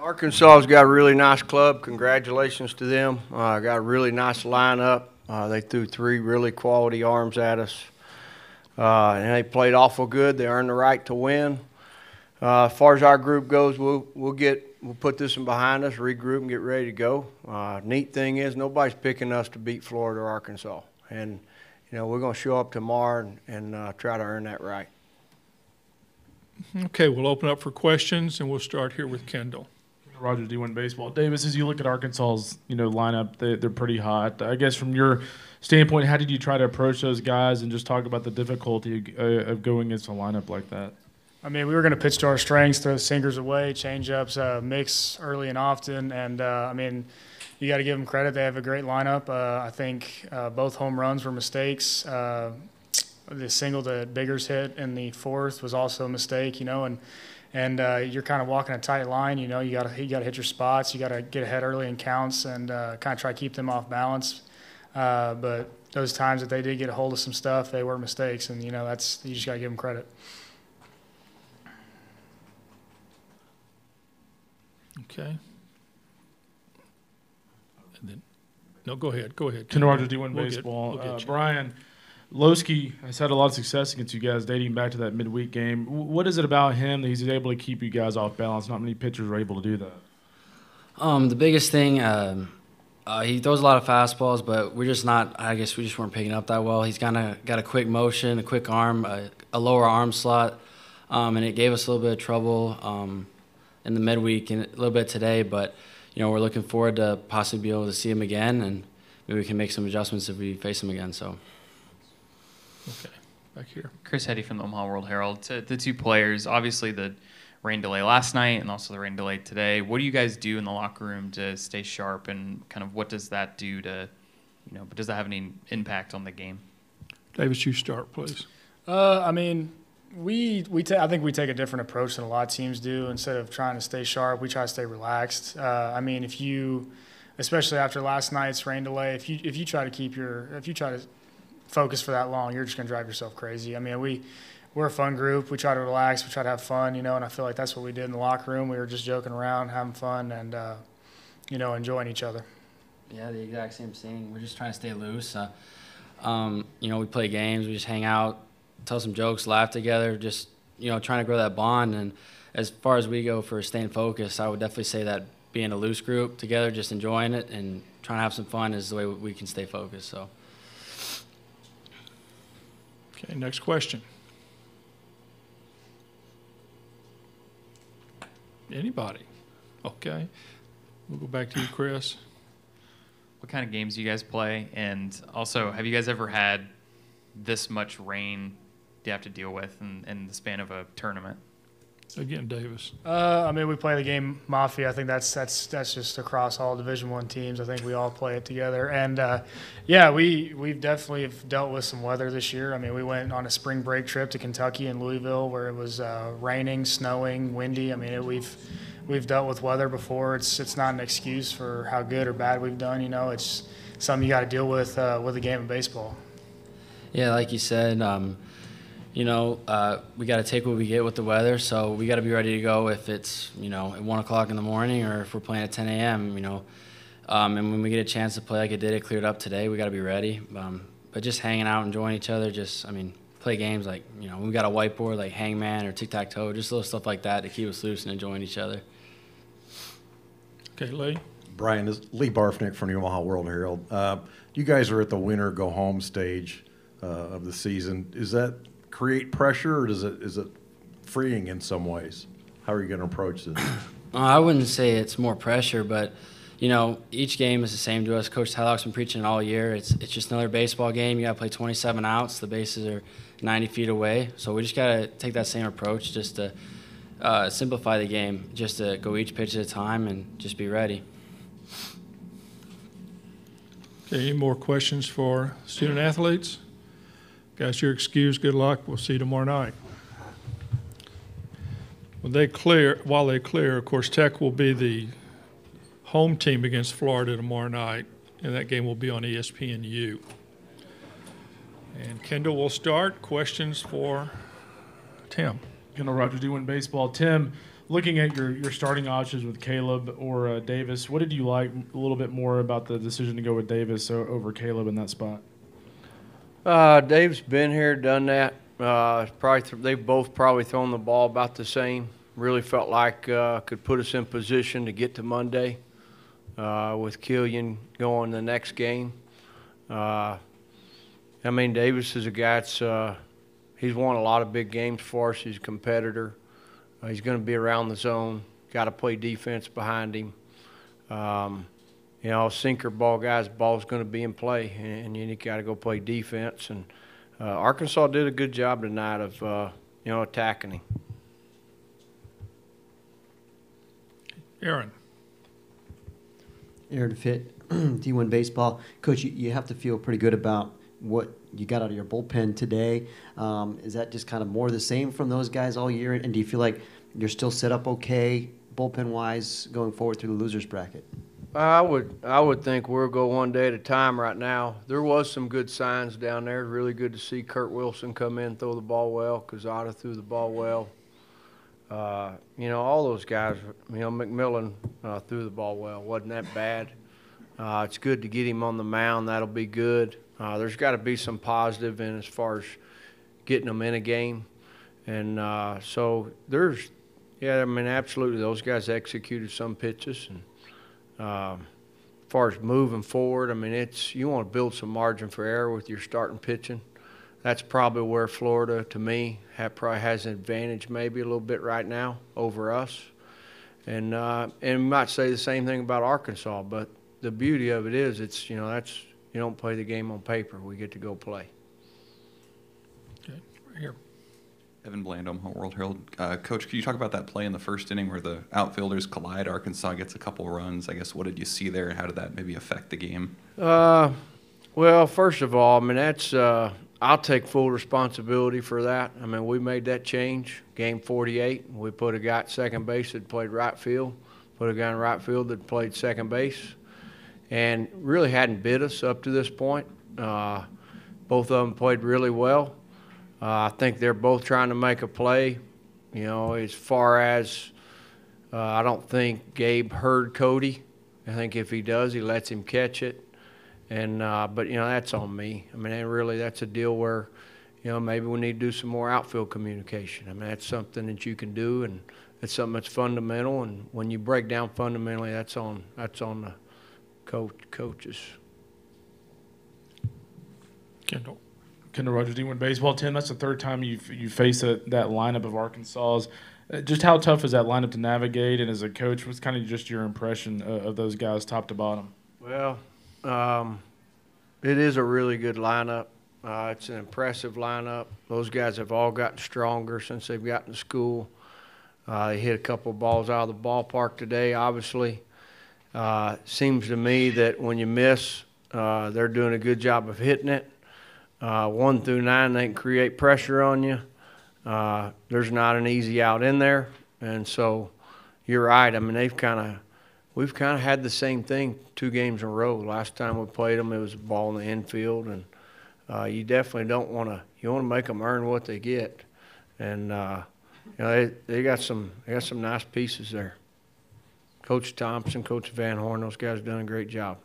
Arkansas's got a really nice club. Congratulations to them. Got a really nice lineup. They threw 3 really quality arms at us. And they played awful good. They earned the right to win. As far as our group goes, we'll put this one behind us, regroup, and get ready to go. Neat thing is nobody's picking us to beat Florida or Arkansas, and we're going to show up tomorrow and try to earn that right. Okay, we'll open up for questions, and we'll start here with Kendall. Roger, D1 Baseball. Davis, as you look at Arkansas's lineup, they're pretty hot. I guess from your standpoint, how did you try to approach those guys and just talk about the difficulty of going against a lineup like that? I mean, we were going to pitch to our strengths, throw sinkers away, change-ups, mix early and often. And, I mean, you got to give them credit. They have a great lineup. I think both home runs were mistakes. The single that Biggers hit in the 4th was also a mistake, and you're kind of walking a tight line. You got to hit your spots. You got to get ahead early in counts and kind of try to keep them off balance. But those times that they did get a hold of some stuff, they were mistakes. And, you just got to give them credit. Okay. And then, no, go ahead. Ken Rogers, D1 Baseball. We'll get Brian, Lowski has had a lot of success against you guys dating back to that midweek game. What is it about him that he's able to keep you guys off balance? Not many pitchers are able to do that. The biggest thing, he throws a lot of fastballs, but we're just not. I guess we just weren't picking up that well. He's got a quick motion, a quick arm, a lower arm slot, and it gave us a little bit of trouble in the midweek and a little bit today. But we're looking forward to possibly be able to see him again, and maybe we can make some adjustments if we face him again. So. Okay, back here. Chris Hetty from the Omaha World Herald. To the 2 players, obviously the rain delay last night and also the rain delay today. What do you guys do in the locker room to stay sharp, and kind of what does that do to, but does that have any impact on the game? Davis, you start, please. I mean, I think we take a different approach than a lot of teams do. Instead of trying to stay sharp, we try to stay relaxed. I mean, especially after last night's rain delay, if you try to focus for that long, you're just going to drive yourself crazy. I mean, we're a fun group. We try to relax. We try to have fun, and I feel like that's what we did in the locker room. We were just joking around, having fun, and, enjoying each other. Yeah, the exact same thing. We're just trying to stay loose. We play games. We just hang out, tell some jokes, laugh together, just, trying to grow that bond. And as far as we go for staying focused, I would definitely say that being a loose group together, just enjoying it and trying to have some fun is the way we can stay focused. So. Okay, next question. Anybody? Okay. We'll go back to you, Chris. What kind of games do you guys play? And also, have you guys ever had this much rain you have to deal with in the span of a tournament? Again, Davis. I mean, we play the game Mafia. I think that's just across all Division I teams. I think we all play it together. And, we've definitely have dealt with some weather this year. I mean, we went on a spring break trip to Kentucky and Louisville where it was raining, snowing, windy. I mean, we've dealt with weather before. It's not an excuse for how good or bad we've done. It's something you got to deal with a game of baseball. Yeah, like you said, we got to take what we get with the weather, so we got to be ready to go if it's, at 1 o'clock in the morning or if we're playing at 10 a.m., and when we get a chance to play like it cleared up today, we got to be ready. But just hanging out, enjoying each other, play games like, we got a whiteboard like hangman or tic-tac-toe, just little stuff like that to keep us loose and enjoying each other. Okay, Lee. Brian, this is Lee Barfnick from the Omaha World Herald. You guys are at the winner go home stage of the season. Does that create pressure, or is it freeing in some ways? How are you going to approach this? I wouldn't say it's more pressure, but each game is the same to us. Coach Tadlock's been preaching it all year. It's just another baseball game. You got to play 27 outs. The bases are 90 feet away, so we just got to take that same approach, just to simplify the game, just to go each pitch at a time and just be ready. Okay, any more questions for student athletes? Guys, you're excused. Good luck. We'll see you tomorrow night. While they clear, of course, Tech will be the home team against Florida tomorrow night, and that game will be on ESPNU. And Kendall will start. Questions for Tim. Kendall Rogers, D1 Baseball. Tim, looking at your starting options with Caleb or Davis, what did you like a little bit more about the decision to go with Davis over Caleb in that spot? Dave's been here, done that. They've both probably thrown the ball about the same. Really felt like could put us in position to get to Monday with Killian going the next game. I mean, Davis is a guy that's he's won a lot of big games for us. He's a competitor. He's going to be around the zone. Got to play defense behind him. You know, sinker ball guys, ball's going to be in play, and you got to go play defense. And Arkansas did a good job tonight of you know, attacking him. Aaron. Aaron Fitt, D1 Baseball. Coach, you have to feel pretty good about what you got out of your bullpen today. Is that just kind of more of the same from those guys all year? And do you feel like you're still set up okay bullpen-wise going forward through the losers bracket? I would think we'll go one day at a time right now. There was some good signs down there. Really good to see Kurt Wilson come in, throw the ball well. Quezada threw the ball well. You know, all those guys, you know, McMillan threw the ball well. Wasn't that bad. It's good to get him on the mound. That'll be good. There's got to be some positive in as far as getting them in a game. And so there's, yeah, I mean, absolutely, those guys executed some pitches. And as far as moving forward, I mean, you want to build some margin for error with your starting pitching. That's probably where Florida, to me, probably has an advantage maybe a little bit right now over us. And we might say the same thing about Arkansas, but the beauty of it is it's, you know, that's, you don't play the game on paper. We get to go play. Okay, right here. Evan Bland, Omaha World Herald. Coach, could you talk about that play in the first inning where the outfielders collide? Arkansas gets a couple runs. I guess, what did you see there? How did that maybe affect the game? Well, first of all, I mean, that's I'll take full responsibility for that. I mean, we made that change. Game 48, we put a guy at second base that played right field, put a guy in right field that played second base, and really hadn't bit us up to this point. Both of them played really well. I think they're both trying to make a play. You know, as far as I don't think Gabe heard Cody. I think if he does, he lets him catch it. And but, you know, that's on me. I mean, really, that's a deal where, you know, maybe we need to do some more outfield communication. I mean, that's something that you can do, and it's something that's fundamental. And when you break down fundamentally, that's on the coaches. Kendall. Kendall Rogers, D1 Baseball. Tim, that's the third time you faced that lineup of Arkansas's. Just how tough is that lineup to navigate? And as a coach, what's kind of just your impression of those guys top to bottom? Well, it is a really good lineup. It's an impressive lineup. Those guys have all gotten stronger since they've gotten to school. They hit a couple of balls out of the ballpark today, obviously. Seems to me that when you miss, they're doing a good job of hitting it. 1 through 9, they can create pressure on you. There's not an easy out in there. And so you're right. I mean, we've kind of had the same thing 2 games in a row. Last time we played them, it was a ball in the infield. And you definitely don't want to – you want to make them earn what they get. And, you know, they got some nice pieces there. Coach Thompson, Coach Van Horn, those guys have done a great job.